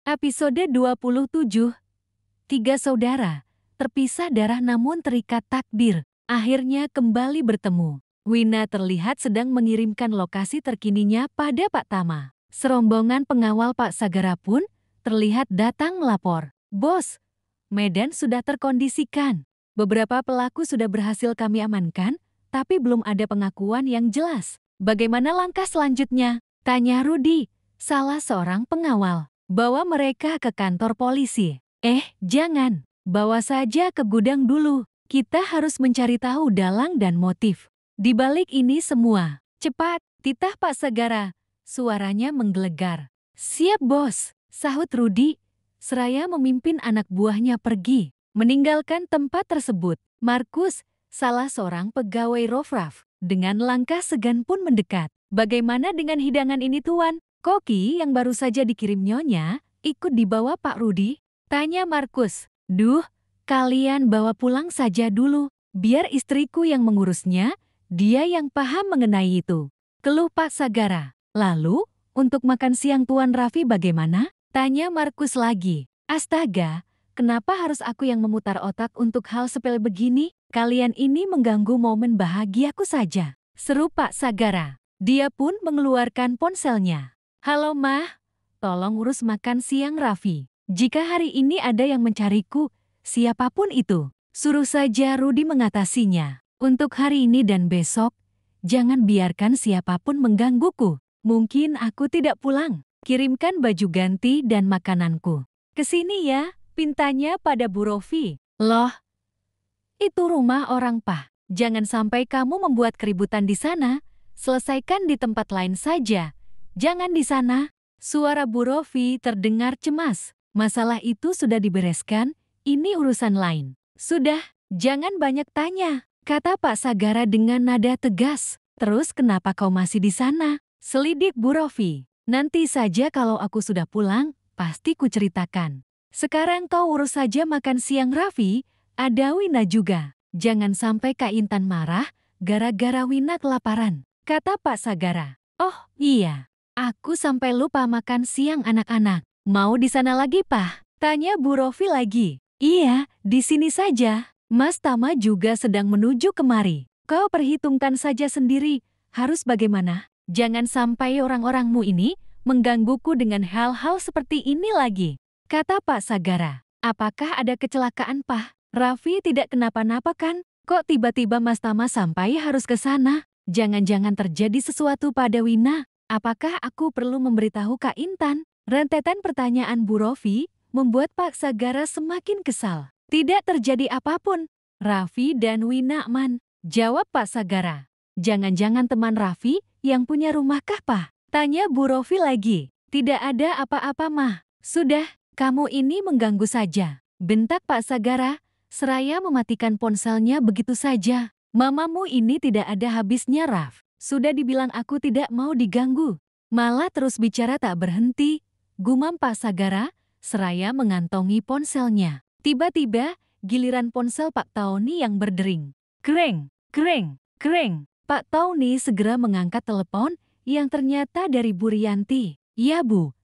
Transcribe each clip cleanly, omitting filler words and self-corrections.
Episode 27. Tiga saudara, terpisah darah namun terikat takdir, akhirnya kembali bertemu. Wina terlihat sedang mengirimkan lokasi terkininya pada Pak Tama. Serombongan pengawal Pak Sagara pun terlihat datang melapor. Bos, medan sudah terkondisikan. Beberapa pelaku sudah berhasil kami amankan, tapi belum ada pengakuan yang jelas. Bagaimana langkah selanjutnya? Tanya Rudi, salah seorang pengawal. Bawa mereka ke kantor polisi. Jangan. Bawa saja ke gudang dulu. Kita harus mencari tahu dalang dan motif. Di balik ini semua. Cepat, titah Pak Sagara. Suaranya menggelegar. Siap bos, sahut Rudi. Seraya memimpin anak buahnya pergi. Meninggalkan tempat tersebut. Markus, salah seorang pegawai Rofraf, dengan langkah segan pun mendekat. Bagaimana dengan hidangan ini tuan? Koki yang baru saja dikirim nyonya, ikut dibawa Pak Rudi? Tanya Markus. Duh, kalian bawa pulang saja dulu. Biar istriku yang mengurusnya, dia yang paham mengenai itu. Keluh Pak Sagara. Lalu, untuk makan siang Tuan Raffi bagaimana? Tanya Markus lagi. Astaga, kenapa harus aku yang memutar otak untuk hal sepele begini? Kalian ini mengganggu momen bahagiaku saja. Seru Pak Sagara. Dia pun mengeluarkan ponselnya. Halo Mah, tolong urus makan siang Raffi. Jika hari ini ada yang mencariku, siapapun itu, suruh saja Rudi mengatasinya. Untuk hari ini dan besok, jangan biarkan siapapun menggangguku. Mungkin aku tidak pulang. Kirimkan baju ganti dan makananku. Kesini ya, pintanya pada Bu Rofi. Loh, itu rumah orang Pah. Jangan sampai kamu membuat keributan di sana. Selesaikan di tempat lain saja. Jangan di sana. Suara Bu Rofi terdengar cemas. Masalah itu sudah dibereskan, ini urusan lain. Sudah, jangan banyak tanya, kata Pak Sagara dengan nada tegas. Terus kenapa kau masih di sana? Selidik Bu Rofi. Nanti saja kalau aku sudah pulang, pasti ku ceritakan. Sekarang kau urus saja makan siang Raffi, ada Wina juga. Jangan sampai Kak Intan marah, gara-gara Wina kelaparan, kata Pak Sagara. Oh, iya. Aku sampai lupa makan siang anak-anak. Mau di sana lagi, Pak? Tanya Bu Rofi lagi. Iya, di sini saja. Mas Tama juga sedang menuju kemari. Kau perhitungkan saja sendiri. Harus bagaimana? Jangan sampai orang-orangmu ini menggangguku dengan hal-hal seperti ini lagi. Kata Pak Sagara. Apakah ada kecelakaan, Pak? Raffi tidak kenapa-napa kan? Kok tiba-tiba Mas Tama sampai harus ke sana? Jangan-jangan terjadi sesuatu pada Wina? Apakah aku perlu memberitahu Kak Intan? Rentetan pertanyaan Bu Rofi membuat Pak Sagara semakin kesal. Tidak terjadi apapun. Raffi dan Wina aman, jawab Pak Sagara. Jangan-jangan teman Raffi yang punya rumah kah, Pak? Tanya Bu Rofi lagi. Tidak ada apa-apa, Mah. Sudah, kamu ini mengganggu saja. Bentak Pak Sagara, seraya mematikan ponselnya begitu saja. Mamamu ini tidak ada habisnya, Raf. Sudah dibilang aku tidak mau diganggu. Malah terus bicara tak berhenti. Gumam Pak Sagara, seraya mengantongi ponselnya. Tiba-tiba, giliran ponsel Pak Tauni yang berdering. Kreng, kreng, kreng. Pak Tauni segera mengangkat telepon yang ternyata dari Bu Rianti. Ya Bu,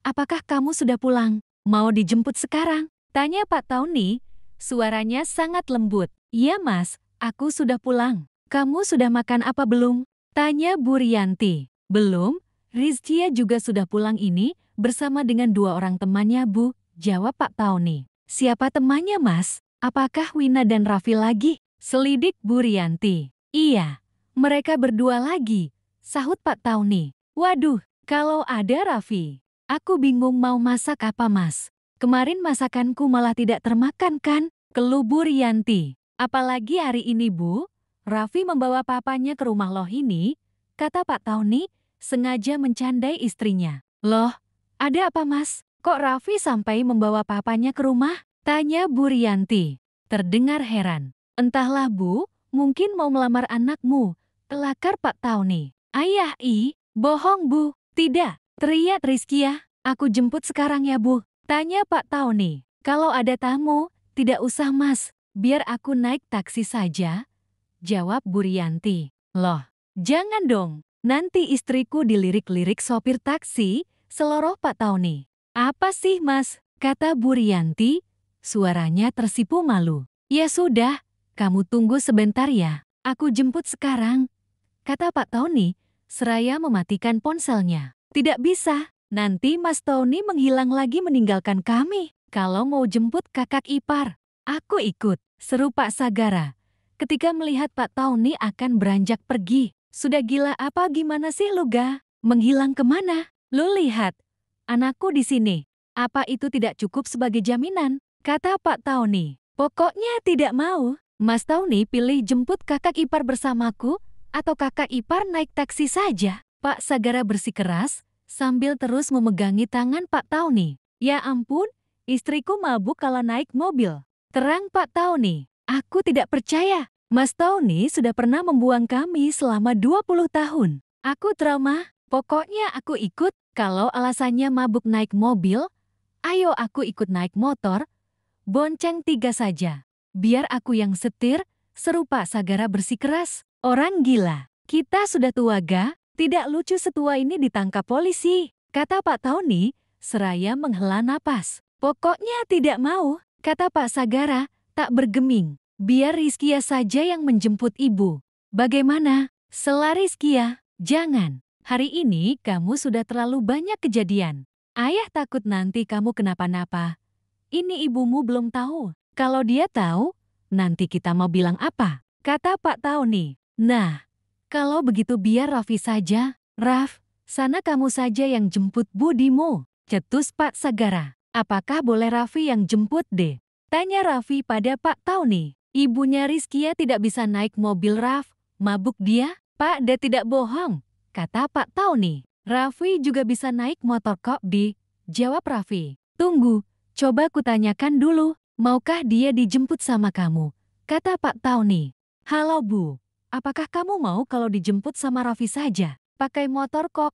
apakah kamu sudah pulang? Mau dijemput sekarang? Tanya Pak Tauni, suaranya sangat lembut. Iya Mas, aku sudah pulang. Kamu sudah makan apa belum? Tanya Bu Rianti. Belum, Rizkia juga sudah pulang ini bersama dengan dua orang temannya Bu, jawab Pak Tauni. Siapa temannya Mas? Apakah Wina dan Raffi lagi? Selidik Bu Rianti. Iya, mereka berdua lagi, sahut Pak Tauni. Waduh, kalau ada Raffi, aku bingung mau masak apa Mas. Kemarin masakanku malah tidak termakan kan? Keluh Bu Rianti. Apalagi hari ini Bu, Raffi membawa papanya ke rumah loh ini, kata Pak Tauni, sengaja mencandai istrinya. Loh, ada apa Mas? Kok Raffi sampai membawa papanya ke rumah? Tanya Bu Rianti. Terdengar heran. Entahlah Bu, mungkin mau melamar anakmu, kelakar Pak Tauni. Ayah bohong Bu. Tidak, teriak Rizkia. Aku jemput sekarang ya Bu. Tanya Pak Tauni. Kalau ada tamu, tidak usah Mas, biar aku naik taksi saja. Jawab Bu Rianti. Loh, jangan dong, nanti istriku dilirik-lirik sopir taksi, seloroh Pak Tauni. Apa sih mas? Kata Bu Rianti, suaranya tersipu malu. Ya sudah, kamu tunggu sebentar ya. Aku jemput sekarang, kata Pak Tony, seraya mematikan ponselnya. Tidak bisa, nanti Mas Tony menghilang lagi meninggalkan kami. Kalau mau jemput kakak ipar, aku ikut, seru Pak Sagara. Ketika melihat Pak Tony akan beranjak pergi. Sudah gila apa gimana sih lu ga? Menghilang kemana? Lu lihat, anakku di sini. Apa itu tidak cukup sebagai jaminan? Kata Pak Tony. Pokoknya tidak mau. Mas Tony pilih jemput kakak ipar bersamaku, atau kakak ipar naik taksi saja. Pak Sagara bersikeras, sambil terus memegangi tangan Pak Tony. Ya ampun, istriku mabuk kalau naik mobil. Terang Pak Tony, aku tidak percaya. Mas Tony sudah pernah membuang kami selama 20 tahun. Aku trauma, pokoknya aku ikut. Kalau alasannya mabuk naik mobil, ayo aku ikut naik motor. Bonceng 3 saja. Biar aku yang setir, seru Pak Sagara bersikeras. Orang gila, kita sudah tua ga? Tidak lucu setua ini ditangkap polisi, kata Pak Tony, seraya menghela napas. Pokoknya tidak mau, kata Pak Sagara, tak bergeming. Biar Rizkia saja yang menjemput ibu. Bagaimana? Sela Rizkia, jangan. Hari ini kamu sudah terlalu banyak kejadian. Ayah takut nanti kamu kenapa-napa. Ini ibumu belum tahu. Kalau dia tahu, nanti kita mau bilang apa? Kata Pak Tony. Nah, kalau begitu biar Raffi saja. Raf, sana kamu saja yang jemput budimu. Cetus Pak Sagara. Apakah boleh Raffi yang jemput deh? Tanya Raffi pada Pak Tony. Ibunya Rizkia tidak bisa naik mobil Raf. Mabuk dia? Pak De tidak bohong, kata Pak Tony. Raffi juga bisa naik motor kok di. Jawab Raffi. Tunggu. Coba kutanyakan dulu, maukah dia dijemput sama kamu? Kata Pak Tony. Halo Bu, apakah kamu mau kalau dijemput sama Raffi saja? Pakai motor kok?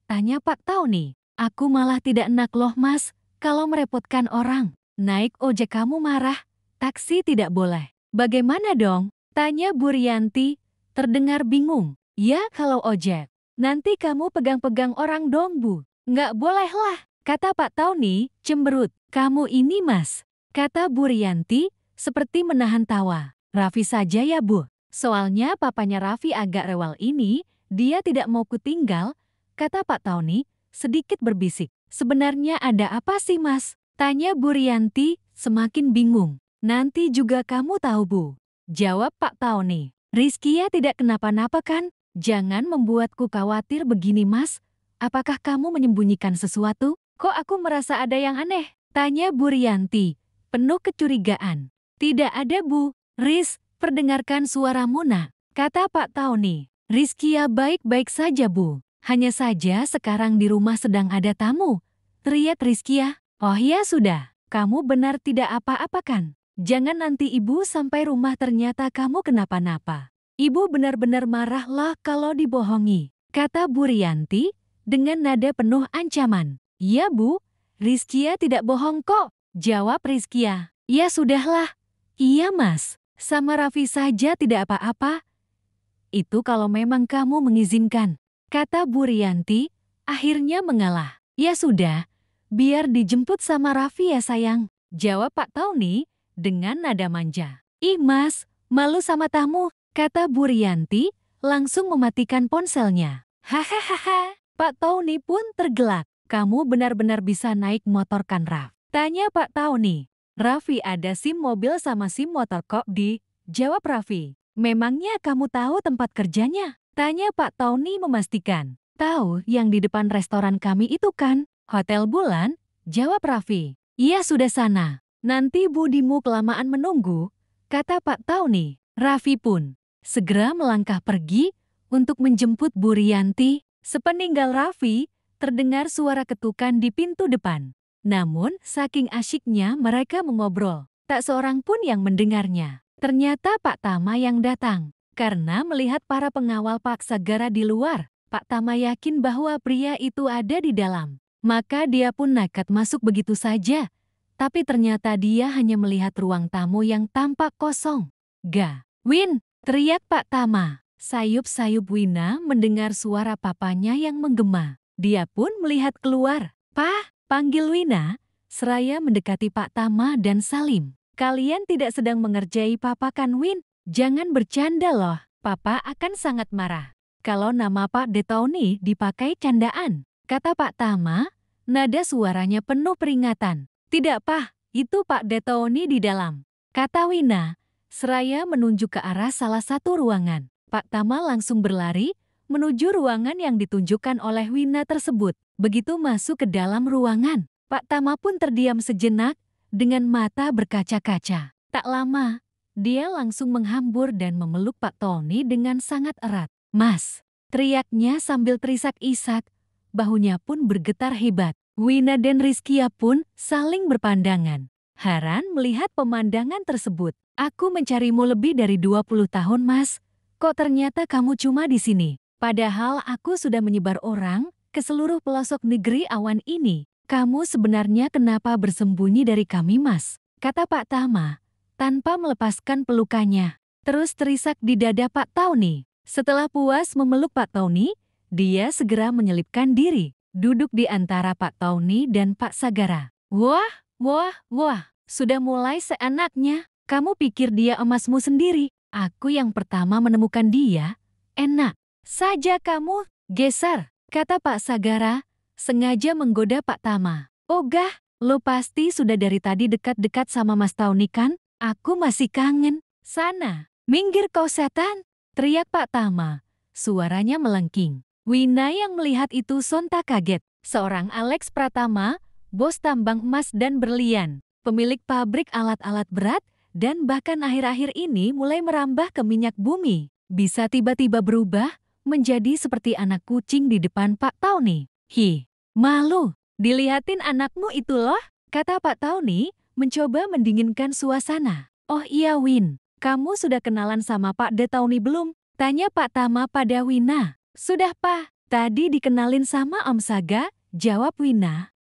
Tanya Pak Tony. Aku malah tidak enak loh mas, kalau merepotkan orang. Naik ojek kamu marah, taksi tidak boleh. Bagaimana dong? Tanya Bu Rianti, terdengar bingung. Ya kalau ojek, nanti kamu pegang-pegang orang dong Bu. Nggak boleh lah, kata Pak Tony, cemberut. Kamu ini mas, kata Bu Rianti, seperti menahan tawa. Raffi saja ya Bu, soalnya papanya Raffi agak rewel ini, dia tidak mau kutinggal, kata Pak Tony, sedikit berbisik. Sebenarnya ada apa sih mas? Tanya Bu Rianti, semakin bingung. Nanti juga kamu tahu Bu, jawab Pak Tony. Rizkia tidak kenapa-napa kan? Jangan membuatku khawatir begini mas. Apakah kamu menyembunyikan sesuatu? Kok aku merasa ada yang aneh? Tanya Bu Rianti, penuh kecurigaan. Tidak ada Bu. Riz, perdengarkan suaramu nak, kata Pak Tony. Rizkia baik-baik saja Bu. Hanya saja sekarang di rumah sedang ada tamu. Teriak Rizkia. Oh ya sudah, kamu benar tidak apa-apa kan? Jangan nanti ibu sampai rumah ternyata kamu kenapa-napa. Ibu benar-benar marah lah kalau dibohongi, kata Bu Rianti dengan nada penuh ancaman. Iya Bu. Rizkia tidak bohong kok, jawab Rizkia. Ya sudahlah. Iya mas, sama Raffi saja tidak apa-apa. Itu kalau memang kamu mengizinkan, kata Bu Rianti, akhirnya mengalah. Ya sudah, biar dijemput sama Raffi ya sayang, jawab Pak Tony dengan nada manja. Ih mas, malu sama tamu, kata Bu Rianti, langsung mematikan ponselnya. Hahaha, Pak Tony pun tergelak. Kamu benar-benar bisa naik motor kan Raf? Tanya Pak Tony. Raffi ada SIM mobil sama SIM motor kok di? Jawab Raffi. Memangnya kamu tahu tempat kerjanya? Tanya Pak Tony memastikan. Tahu yang di depan restoran kami itu kan? Hotel Bulan? Jawab Raffi. Iya sudah sana. Nanti budimu kelamaan menunggu, kata Pak Tony. Raffi pun segera melangkah pergi untuk menjemput Bu Rianti. Sepeninggal Raffi, terdengar suara ketukan di pintu depan. Namun, saking asyiknya mereka mengobrol, tak seorang pun yang mendengarnya. Ternyata Pak Tama yang datang. Karena melihat para pengawal Pak Sagara di luar, Pak Tama yakin bahwa pria itu ada di dalam. Maka dia pun nekat masuk begitu saja. Tapi ternyata dia hanya melihat ruang tamu yang tampak kosong. Ga, Win, teriak Pak Tama. Sayup-sayup Wina mendengar suara papanya yang menggema. Dia pun melihat keluar. Panggil Wina, seraya mendekati Pak Tama dan Salim. Kalian tidak sedang mengerjai Papa kan Win? Jangan bercanda loh, Papa akan sangat marah kalau nama Pak Detauni dipakai candaan, kata Pak Tama, nada suaranya penuh peringatan. Tidak Pak, itu Pak Detauni di dalam, kata Wina, seraya menunjuk ke arah salah satu ruangan. Pak Tama langsung berlari menuju ruangan yang ditunjukkan oleh Wina tersebut. Begitu masuk ke dalam ruangan, Pak Tama pun terdiam sejenak dengan mata berkaca-kaca. Tak lama, dia langsung menghambur dan memeluk Pak Tony dengan sangat erat. Mas, teriaknya sambil terisak-isak, bahunya pun bergetar hebat. Wina dan Rizkia pun saling berpandangan. Heran melihat pemandangan tersebut. Aku mencarimu lebih dari 20 tahun mas, kok ternyata kamu cuma di sini. Padahal aku sudah menyebar orang ke seluruh pelosok negeri awan ini. Kamu sebenarnya kenapa bersembunyi dari kami mas? Kata Pak Tama, tanpa melepaskan pelukannya. Terus terisak di dada Pak Tony. Setelah puas memeluk Pak Tony, dia segera menyelipkan diri, duduk di antara Pak Tony dan Pak Sagara. Wah, sudah mulai seenaknya. Kamu pikir dia emasmu sendiri? Aku yang pertama menemukan dia. Enak saja kamu, geser, kata Pak Sagara, sengaja menggoda Pak Tama. Ogah, lo pasti sudah dari tadi dekat-dekat sama Mas Tony kan? Aku masih kangen. Sana, minggir kau setan, teriak Pak Tama. Suaranya melengking. Wina yang melihat itu sontak kaget. Seorang Alex Pratama, bos tambang emas dan berlian, pemilik pabrik alat-alat berat, dan bahkan akhir-akhir ini mulai merambah ke minyak bumi, bisa tiba-tiba berubah menjadi seperti anak kucing di depan Pak Tony. Hi, malu, dilihatin anakmu itu loh, kata Pak Tony, mencoba mendinginkan suasana. Oh iya Win, kamu sudah kenalan sama Pak Detauni belum? Tanya Pak Tama pada Wina. Sudah Pak, tadi dikenalin sama Om Saga, jawab Wina.